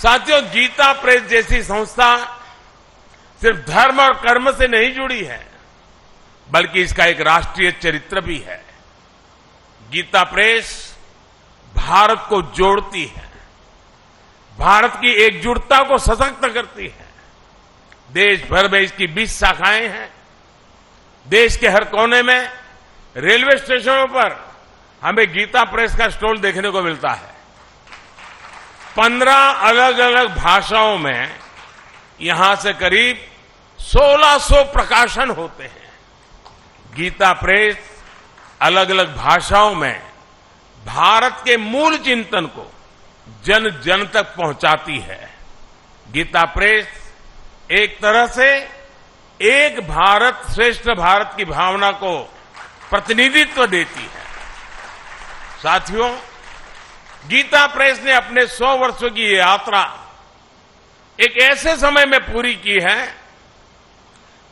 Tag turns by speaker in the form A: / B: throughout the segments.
A: साथियों, गीता प्रेस जैसी संस्था सिर्फ धर्म और कर्म से नहीं जुड़ी है, बल्कि इसका एक राष्ट्रीय चरित्र भी है। गीता प्रेस भारत को जोड़ती है, भारत की एकजुटता को सशक्त करती है। देश भर में इसकी 20 शाखाएं हैं। देश के हर कोने में रेलवे स्टेशनों पर हमें गीता प्रेस का स्टॉल देखने को मिलता है। 15 अलग अलग भाषाओं में यहां से करीब 1600 प्रकाशन होते हैं। गीता प्रेस अलग अलग भाषाओं में भारत के मूल चिंतन को जन जन तक पहुंचाती है। गीता प्रेस एक तरह से एक भारत श्रेष्ठ भारत की भावना को प्रतिनिधित्व देती है। साथियों, गीता प्रेस ने अपने 100 वर्षों की ये यात्रा एक ऐसे समय में पूरी की है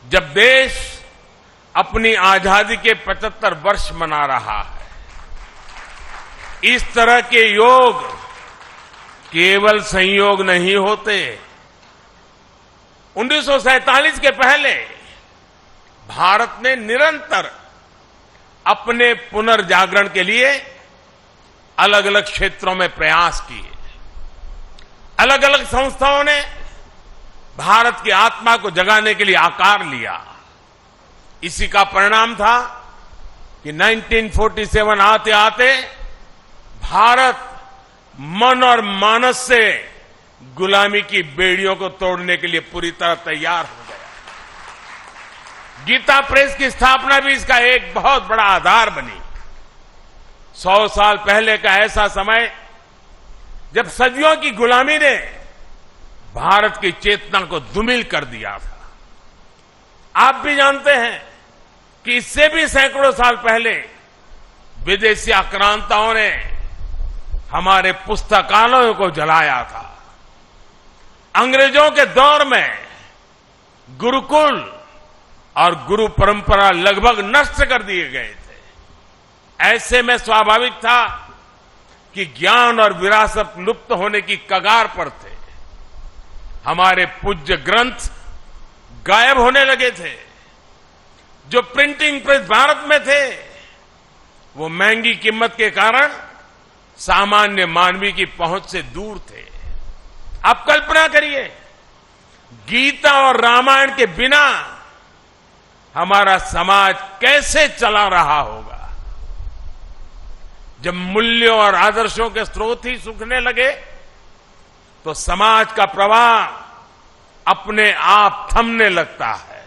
A: जब देश अपनी आजादी के 75 वर्ष मना रहा है। इस तरह के योग केवल संयोग नहीं होते। 1947 के पहले भारत ने निरंतर अपने पुनर्जागरण के लिए अलग अलग क्षेत्रों में प्रयास किए। अलग अलग संस्थाओं ने भारत की आत्मा को जगाने के लिए आकार लिया। इसी का परिणाम था कि 1947 आते आते भारत मन और मानस से गुलामी की बेड़ियों को तोड़ने के लिए पूरी तरह तैयार हो गया। गीता प्रेस की स्थापना भी इसका एक बहुत बड़ा आधार बनी। 100 साल पहले का ऐसा समय जब सदियों की गुलामी ने भारत की चेतना को धूमिल कर दिया था। आप भी जानते हैं कि इससे भी सैकड़ों साल पहले विदेशी आक्रांताओं ने हमारे पुस्तकालयों को जलाया था। अंग्रेजों के दौर में गुरुकुल और गुरु परंपरा लगभग नष्ट कर दिए गए थे। ऐसे में स्वाभाविक था कि ज्ञान और विरासत लुप्त होने की कगार पर थे। हमारे पूज्य ग्रंथ गायब होने लगे थे। जो प्रिंटिंग प्रेस भारत में थे वो महंगी कीमत के कारण सामान्य मानवी की पहुंच से दूर थे। आप कल्पना करिए, गीता और रामायण के बिना हमारा समाज कैसे चला रहा होगा। जब मूल्यों और आदर्शों के स्रोत ही सूखने लगे तो समाज का प्रवाह अपने आप थमने लगता है।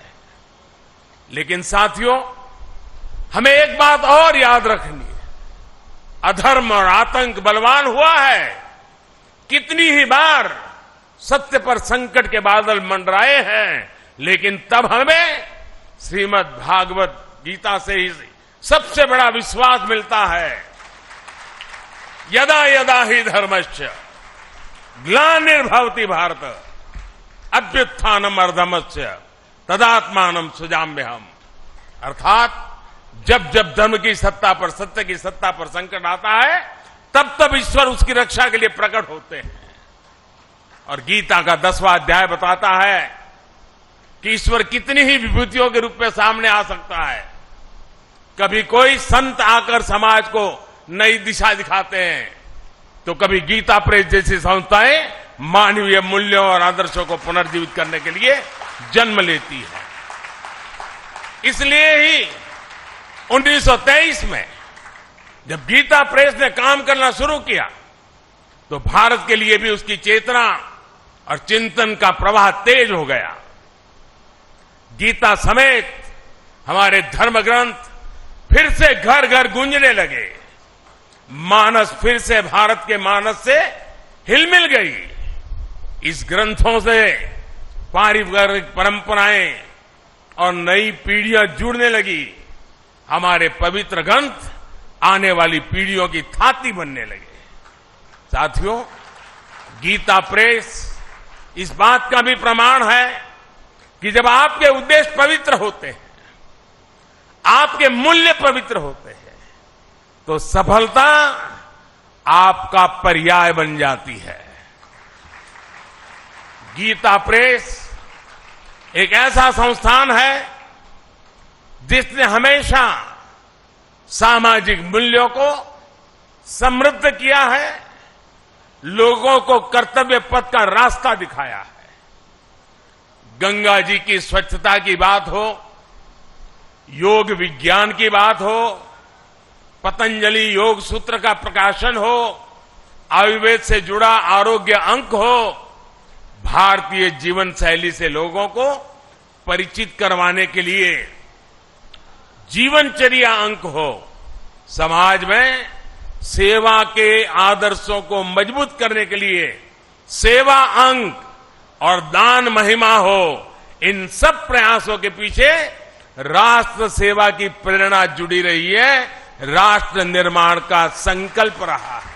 A: लेकिन साथियों, हमें एक बात और याद रखनी है। अधर्म और आतंक बलवान हुआ है। कितनी ही बार सत्य पर संकट के बादल मंडराए हैं, लेकिन तब हमें श्रीमद् भागवत गीता से ही सबसे बड़ा विश्वास मिलता है। यदा यदा ही धर्मस्य ग्लानिर्भवति भारत अभ्युत्थानम अधर्मस्य तदात्मानम सृजाम्यहम्। अर्थात जब जब धर्म की सत्ता पर, सत्य की सत्ता पर संकट आता है, तब तब ईश्वर उसकी रक्षा के लिए प्रकट होते हैं। और गीता का 10वां अध्याय बताता है कि ईश्वर कितनी ही विभूतियों के रूप में सामने आ सकता है। कभी कोई संत आकर समाज को नई दिशा दिखाते हैं, तो कभी गीता प्रेस जैसी संस्थाएं मानवीय मूल्यों और आदर्शों को पुनर्जीवित करने के लिए जन्म लेती है। इसलिए ही 1923 में जब गीता प्रेस ने काम करना शुरू किया तो भारत के लिए भी उसकी चेतना और चिंतन का प्रवाह तेज हो गया। गीता समेत हमारे धर्म ग्रंथ फिर से घर घर गूंजने लगे। मानस फिर से भारत के मानस से हिलमिल गई। इस ग्रंथों से पारिवारिक परंपराएं और नई पीढ़ियां जुड़ने लगी। हमारे पवित्र ग्रंथ आने वाली पीढ़ियों की थाती बनने लगे। साथियों, गीता प्रेस इस बात का भी प्रमाण है कि जब आपके उद्देश्य पवित्र होते हैं, आपके मूल्य पवित्र होते हैं, तो सफलता आपका पर्याय बन जाती है। गीता प्रेस एक ऐसा संस्थान है जिसने हमेशा सामाजिक मूल्यों को समृद्ध किया है, लोगों को कर्तव्य पथ का रास्ता दिखाया है। गंगा जी की स्वच्छता की बात हो, योग विज्ञान की बात हो, पतंजलि योग सूत्र का प्रकाशन हो, आयुर्वेद से जुड़ा आरोग्य अंक हो, भारतीय जीवन शैली से लोगों को परिचित करवाने के लिए जीवनचर्या अंक हो, समाज में सेवा के आदर्शों को मजबूत करने के लिए सेवा अंक और दान महिमा हो, इन सब प्रयासों के पीछे राष्ट्र सेवा की प्रेरणा जुड़ी रही है, राष्ट्र निर्माण का संकल्प रहा है।